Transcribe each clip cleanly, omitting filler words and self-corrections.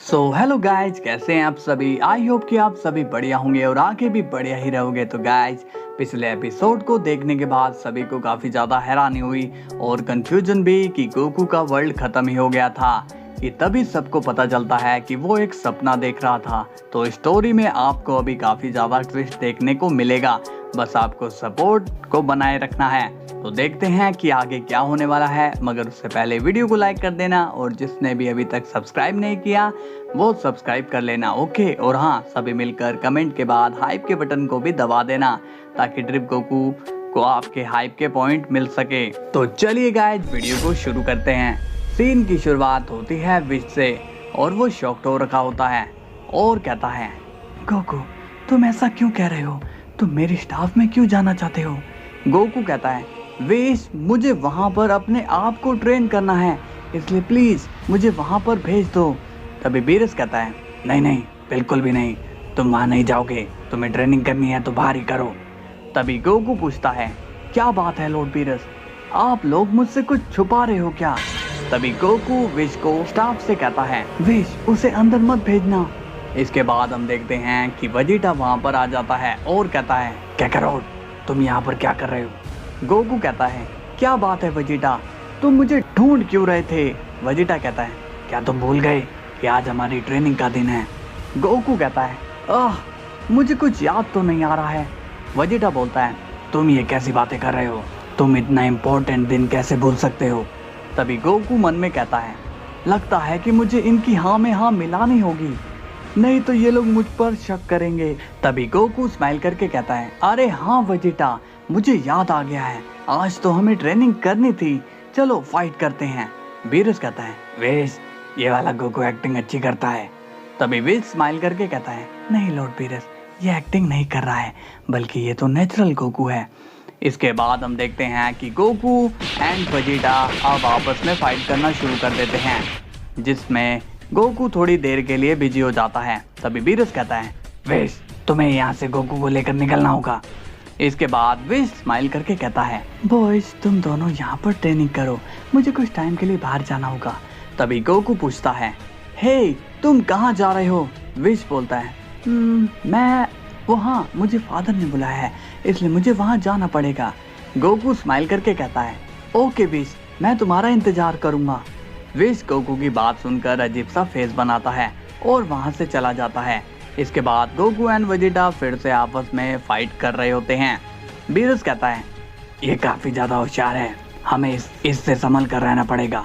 Hello guys, कैसे हैं आप सभी। आई होप कि आप सभी बढ़िया होंगे और आगे भी बढ़िया ही रहोगे। तो गाइज, पिछले एपिसोड को देखने के बाद सभी को काफ़ी ज़्यादा हैरानी हुई और कंफ्यूजन भी कि गोकू का वर्ल्ड ख़त्म ही हो गया था। कि तभी सबको पता चलता है कि वो एक सपना देख रहा था। तो स्टोरी में आपको अभी काफ़ी ज़्यादा ट्विस्ट देखने को मिलेगा, बस आपको सपोर्ट को बनाए रखना है। तो देखते हैं कि आगे क्या होने वाला है, मगर उससे पहले वीडियो को लाइक कर देना और जिसने भी अभी तक सब्सक्राइब नहीं किया वो सब्सक्राइब कर लेना, ओके। और हाँ, सभी मिलकर कमेंट के बाद हाइप के बटन को भी दबा देना ताकि ड्रिप गोकू को आपके हाइप के पॉइंट मिल सके। तो चलिए गाइस, वीडियो को शुरू करते हैं। सीन की शुरुआत होती है विश से और वो शॉक्ड हो रखा होता है और कहता है, गोकू तुम ऐसा क्यों कह रहे हो, तुम मेरी स्टाफ में क्यों जाना चाहते हो। गोकू कहता है, विश मुझे वहाँ पर अपने आप को ट्रेन करना है, इसलिए प्लीज़ मुझे वहाँ पर भेज दो। तभी बीरस कहता है, नहीं नहीं बिल्कुल भी नहीं, तुम वहाँ नहीं जाओगे, तुम्हें ट्रेनिंग करनी है तो बाहर ही करो। तभी गोकू पूछता है, क्या बात है लॉर्ड बीरस, आप लोग मुझसे कुछ छुपा रहे हो क्या। तभी गोकू विश को स्टाफ से कहता है, विश उसे अंदर मत भेजना। इसके बाद हम देखते हैं कि वेजिटा वहाँ पर आ जाता है और कहता है, काकारोट तुम यहाँ पर क्या कर रहे हो। गोकू कहता है, क्या बात है वेजिटा, तुम मुझे ढूंढ क्यों रहे थे। वेजिटा कहता है, क्या तुम भूल गए कि आज हमारी ट्रेनिंग का दिन है। गोकू कहता है, मुझे कुछ याद तो नहीं आ रहा है। वेजिटा बोलता है, तुम ये कैसी बातें कर रहे हो, तुम इतना इम्पोर्टेंट दिन कैसे भूल सकते हो। तभी गोकू मन में कहता है, लगता है कि मुझे इनकी हाँ में हाँ मिलानी होगी, नहीं तो ये लोग मुझ पर शक करेंगे। तभी गोकू स्माइल करके कहता है, अरे हाँ वेजिटा, मुझे याद आ गया है, आज तो हमें ट्रेनिंग करनी थी, चलो फाइट करते हैं। बीरस कहता है, वेश ये वाला गोकू एक्टिंग अच्छी करता है। तभी विश स्माइल करके कहता है, नहीं लॉर्ड बीरस, ये एक्टिंग नहीं कर रहा है, बल्कि ये तो नेचुरल गोकू है। इसके बाद हम देखते हैं कि गोकू एंड वेजिटा अब आपस में फाइट करना शुरू कर देते हैं, जिसमें गोकू थोड़ी देर के लिए बिजी हो जाता है। तभी बीरस कहता है, विश तुम्हें यहाँ से गोकू को लेकर निकलना होगा। इसके बाद विश स्माइल करके कहता है, बॉयज तुम दोनों यहाँ पर ट्रेनिंग करो, मुझे कुछ टाइम के लिए बाहर जाना होगा। तभी गोकू पूछता है, हे तुम कहाँ जा रहे हो। विश बोलता है, मैं वहाँ, मुझे फादर ने बुलाया है इसलिए मुझे वहाँ जाना पड़ेगा। गोकू स्माइल करके कहता है, ओके विश, मैं तुम्हारा इंतजार करूँगा। विश गोकू की बात सुनकर अजीब सा फेस बनाता है और वहाँ से चला जाता है। इसके बाद गोकू एंड वेजिटा फिर से आपस में फाइट कर रहे होते हैं। बीरस कहता है, ये काफ़ी ज़्यादा होशियार है, हमें इससे संभल कर रहना पड़ेगा।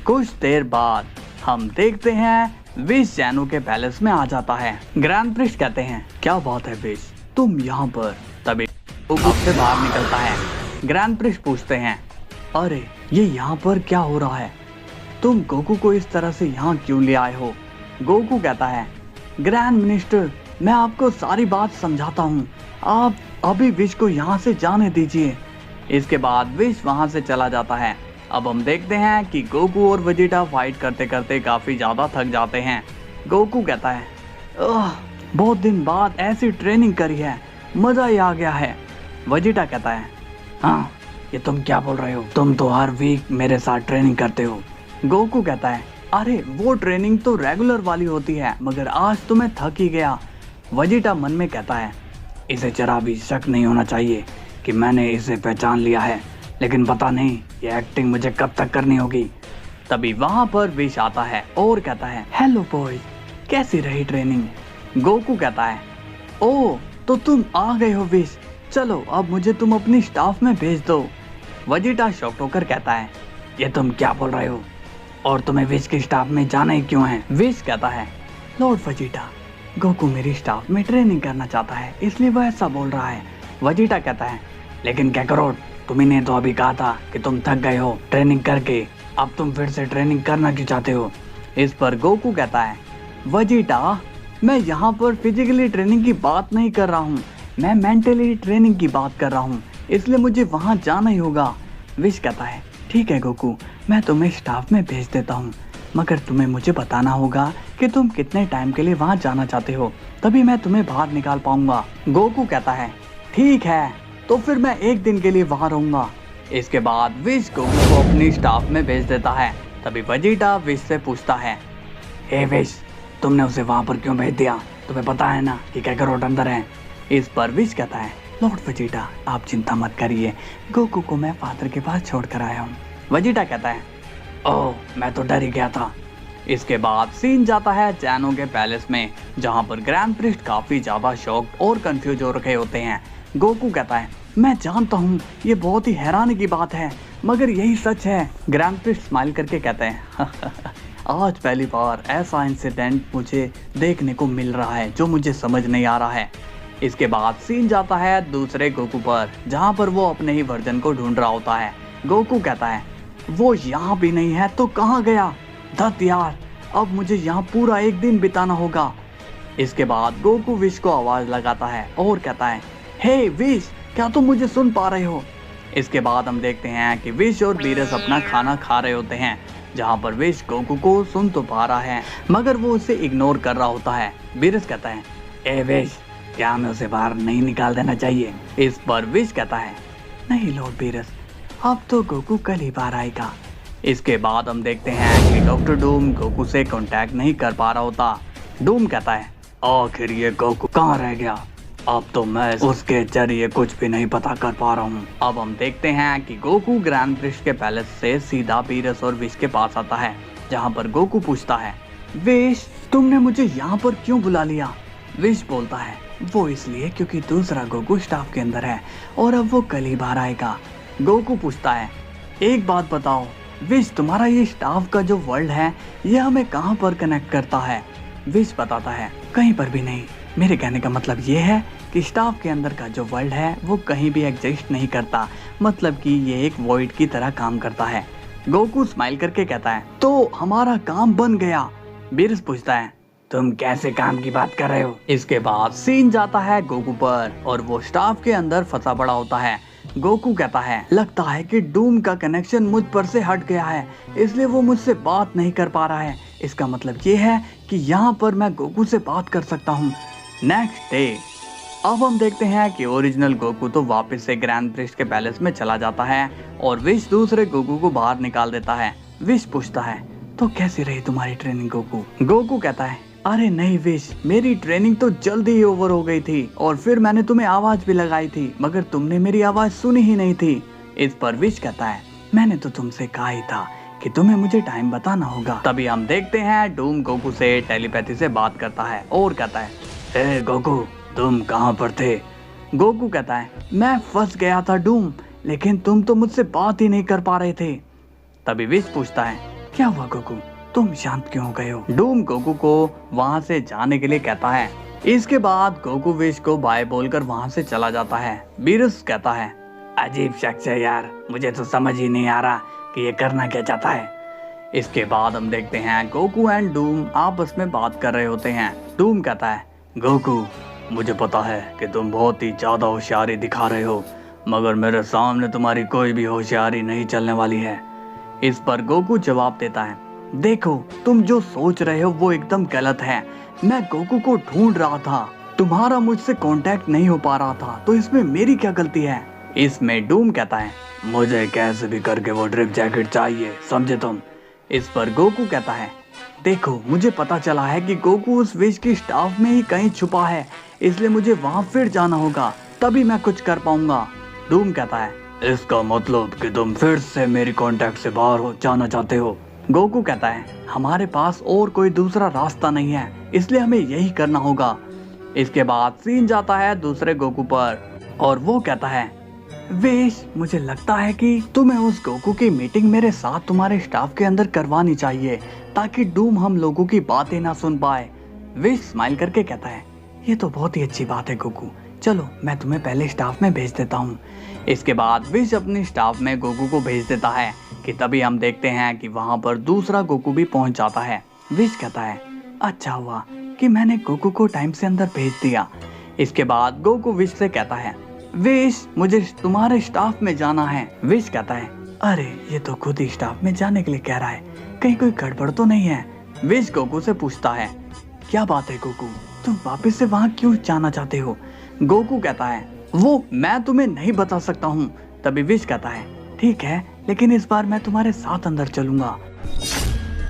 कुछ देर बाद हम देखते हैं विश जैनू के पैलेस में आ जाता है। ग्रैंड प्रिस्ट कहते हैं, क्या बात है विश, तुम यहाँ पर। तभी गोकू से बाहर निकलता है। ग्रैंड प्रिस्ट पूछते हैं, अरे ये यहाँ पर क्या हो रहा है, तुम गोकू को इस तरह से यहाँ क्यों ले आए हो। गोकू कहता है, ग्रैंड मिनिस्टर मैं आपको सारी बात समझाता हूँ, आप अभी विश को यहाँ से जाने दीजिए। इसके बाद विश वहाँ से चला जाता है। अब हम देखते हैं कि गोकू और वेजिटा फाइट करते करते काफ़ी ज़्यादा थक जाते हैं। गोकू कहता है, बहुत दिन बाद ऐसी ट्रेनिंग करी है, मज़ा ही आ गया है। वेजिटा कहता है, हाँ ये तुम क्या बोल रहे हो, तुम तो हर वीक मेरे साथ ट्रेनिंग करते हो। गोकू कहता है, अरे वो ट्रेनिंग तो रेगुलर वाली होती है, मगर आज तो मैं थक ही गया। वेजिटा मन में कहता है, इसे जरा भी शक नहीं होना चाहिए कि मैंने इसे पहचान लिया है, लेकिन पता नहीं ये एक्टिंग मुझे कब तक करनी होगी। तभी वहाँ पर विश आता है और कहता है, हेलो बॉयज, कैसी रही ट्रेनिंग। गोकू कहता है, ओह तो तुम आ गए हो विश, चलो अब मुझे तुम अपनी स्टाफ में भेज दो। वेजिटा शॉक्ड होकर कहता है, ये तुम क्या बोल रहे हो, और तुम्हें विश की स्टाफ में जाना ही क्यों है। विश कहता है, लॉर्ड वेजिटा, गोकू मेरी स्टाफ में ट्रेनिंग करना चाहता है इसलिए वह ऐसा बोल रहा है। वेजिटा कहता है, लेकिन काकारोट तुम्ही तो अभी कहा था कि तुम थक गए हो ट्रेनिंग करके, अब तुम फिर से ट्रेनिंग करना क्यों चाहते हो। इस पर गोकू कहता है, वेजिटा मैं यहाँ पर फिजिकली ट्रेनिंग की बात नहीं कर रहा हूँ, मैं मेंटली ट्रेनिंग की बात कर रहा हूँ, इसलिए मुझे वहाँ जाना ही होगा। विश कहता है, ठीक है गोकू, मैं तुम्हें स्टाफ में भेज देता हूँ, मगर तुम्हें मुझे बताना होगा कि तुम कितने टाइम के लिए वहाँ जाना चाहते हो, तभी मैं तुम्हें बाहर निकाल पाऊंगा। गोकू कहता है, ठीक है तो फिर मैं एक दिन के लिए वहाँ रहूँगा। इसके बाद विश गोकू को अपनी स्टाफ में भेज देता है। तभी वेजिटा विश से पूछता है, हे विश, तुमने उसे वहाँ पर क्यों भेज दिया? तुम्हें पता है ना कि कैकरोट अंदर है। इस पर विश कहता है, लॉर्ड वेजिटा आप चिंता मत करिए, गोकू को मैं फादर के पास छोड़ कर आया हूँ। वेजिटा कहता है, ओह मैं तो डर ही गया था। इसके बाद सीन जाता है जैनो के पैलेस में, जहाँ पर ग्रैंड प्रिस्ट काफी ज्यादा शॉक्ड और कंफ्यूज हो रखे होते हैं। गोकू कहता है, मैं जानता हूँ ये बहुत ही हैरानी की बात है, मगर यही सच है। ग्रैंड प्रिस्ट स्माइल करके कहते हैं, आज पहली बार ऐसा इंसिडेंट मुझे देखने को मिल रहा है जो मुझे समझ नहीं आ रहा है। इसके बाद सीन जाता है दूसरे गोकू पर, जहाँ पर वो अपने ही वर्जन को ढूंढ रहा होता है। गोकू कहता है, वो यहाँ भी नहीं है तो कहाँ गया? धत यार, अब मुझे यहाँ पूरा एक दिन बिताना होगा। इसके बाद गोकू विश को आवाज लगाता है और कहता है, हे विश, क्या तुम मुझे सुन पा रहे हो? इसके बाद हम देखते हैं कि विश और बीरस अपना खाना खा रहे होते हैं, जहाँ पर विश गोकू को सुन तो पा रहा है मगर वो उसे इग्नोर कर रहा होता है। बीरस कहता है, ए विश, क्या हमें उसे बाहर नहीं निकाल देना चाहिए? इस पर विश कहता है, नहीं लॉर्ड बीरस, अब तो गोकू कल ही बाहर आएगा। इसके बाद हम देखते हैं कि डॉक्टर डूम गोकू से कांटेक्ट नहीं कर पा रहा होता। डूम कहता है, आखिर ये गोकू कहाँ रह गया? अब तो मैं उसके जरिए कुछ भी नहीं पता कर पा रहा हूँ। अब हम देखते हैं कि गोकू ग्रैंड प्रिस्ट के पैलेस से सीधा बीरस और विश के पास आता है, जहाँ पर गोकू पूछता है, विश तुमने मुझे यहाँ पर क्यों बुला लिया? विश बोलता है, वो इसलिए क्योंकि दूसरा गोकू स्टाफ के अंदर है और अब वो कल ही बाहर आएगा। गोकू पूछता है, एक बात बताओ विश, तुम्हारा ये स्टाफ का जो वर्ल्ड है ये हमें कहाँ पर कनेक्ट करता है? विश बताता है, कहीं पर भी नहीं। मेरे कहने का मतलब ये है कि स्टाफ के अंदर का जो वर्ल्ड है वो कहीं भी एग्जिस्ट नहीं करता, मतलब कि ये एक वॉइड की तरह काम करता है। गोकू स्माइल करके कहता है, तो हमारा काम बन गया। बीरस पूछता है, तुम कैसे काम की बात कर रहे हो? इसके बाद सीन जाता है गोकू पर और वो स्टाफ के अंदर फंसा पड़ा होता है। गोकू कहता है, लगता है कि डूम का कनेक्शन मुझ पर से हट गया है, इसलिए वो मुझसे बात नहीं कर पा रहा है। इसका मतलब ये है कि यहाँ पर मैं गोकू से बात कर सकता हूँ। नेक्स्ट डे अब हम देखते हैं कि ओरिजिनल गोकू तो वापस से ग्रैंड प्रिस्ट के पैलेस में चला जाता है और विश दूसरे गोकू को बाहर निकाल देता है। विश पूछता है, तो कैसी रही तुम्हारी ट्रेनिंग गोकू? गोकू कहता है, अरे नहीं विश, मेरी ट्रेनिंग तो जल्दी ही ओवर हो गई थी और फिर मैंने तुम्हें आवाज भी लगाई थी मगर तुमने मेरी आवाज सुनी ही नहीं थी। इस पर विश कहता है, मैंने तो तुमसे कहा ही था कि तुम्हें मुझे टाइम बताना होगा। तभी हम देखते हैं डूम गोकू से टेलीपैथी से बात करता है और कहता है, ए गोकू, तुम कहाँ पर थे? गोकू कहता है, मैं फंस गया था डूम, लेकिन तुम तो मुझसे बात ही नहीं कर पा रहे थे। तभी विश पूछता है, क्या हुआ गोकू, तुम शांत क्यों हो गए हो? डूम गोकू को वहाँ से जाने के लिए कहता है। इसके बाद गोकू विश को बाय बोलकर वहाँ से चला जाता है। बीरस कहता है, अजीब शख्स है यार, मुझे तो समझ ही नहीं आ रहा कि ये करना क्या चाहता है। इसके बाद हम देखते हैं गोकू एंड डूम आपस में बात कर रहे होते हैं। डूम कहता है, गोकू, मुझे पता है कि तुम बहुत ही ज्यादा होशियारी दिखा रहे हो, मगर मेरे सामने तुम्हारी कोई भी होशियारी नहीं चलने वाली है। इस पर गोकू जवाब देता है, देखो तुम जो सोच रहे हो वो एकदम गलत है। मैं गोकू को ढूंढ रहा था, तुम्हारा मुझसे कांटेक्ट नहीं हो पा रहा था, तो इसमें मेरी क्या गलती है? इसमें डूम कहता है, मुझे कैसे भी करके वो ड्रिप जैकेट चाहिए, समझे तुम? इस पर गोकू कहता है, देखो मुझे पता चला है कि गोकू उस विश की स्टाफ में ही कहीं छुपा है, इसलिए मुझे वहाँ फिर जाना होगा, तभी मैं कुछ कर पाऊंगा। डूम कहता है, इसका मतलब कि तुम फिर से मेरी कांटेक्ट से बाहर हो जाना चाहते हो? गोकू कहता है, हमारे पास और कोई दूसरा रास्ता नहीं है, इसलिए हमें यही करना होगा। इसके बाद सीन जाता है दूसरे गोकू पर और वो कहता है, विश, मुझे लगता है कि तुम्हें उस गोकू की मीटिंग मेरे साथ तुम्हारे स्टाफ के अंदर करवानी चाहिए, ताकि डूम हम लोगों की बातें ना सुन पाए। विश स्माइल करके कहता है, ये तो बहुत ही अच्छी बात है गोकू, चलो मैं तुम्हें पहले स्टाफ में भेज देता हूँ। इसके बाद विश अपनी स्टाफ में गोकू को भेज देता है कि तभी हम देखते हैं कि वहाँ पर दूसरा गोकू भी पहुँच जाता है। विश कहता है, अच्छा हुआ कि मैंने गोकू को टाइम से अंदर भेज दिया। इसके बाद गोकू विश से कहता है, विश, मुझे तुम्हारे स्टाफ में जाना है। विश कहता है, अरे ये तो खुद ही स्टाफ में जाने के लिए कह रहा है, कहीं कोई गड़बड़ तो नहीं है? विश गोकू से पूछता है, क्या बात है गोकू, तुम वापस से वहाँ क्यों जाना चाहते हो? गोकू कहता है, वो मैं तुम्हें नहीं बता सकता हूँ। तभी विश कहता है, ठीक है, लेकिन इस बार मैं तुम्हारे साथ अंदर चलूंगा।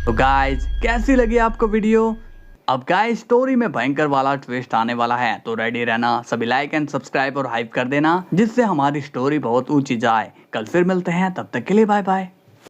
तो गाइज, कैसी लगी आपको वीडियो? अब गाइस स्टोरी में भयंकर वाला ट्विस्ट आने वाला है, तो रेडी रहना। सभी लाइक एंड सब्सक्राइब और हाइप कर देना, जिससे हमारी स्टोरी बहुत ऊंची जाए। कल फिर मिलते हैं, तब तक के लिए बाय बाय।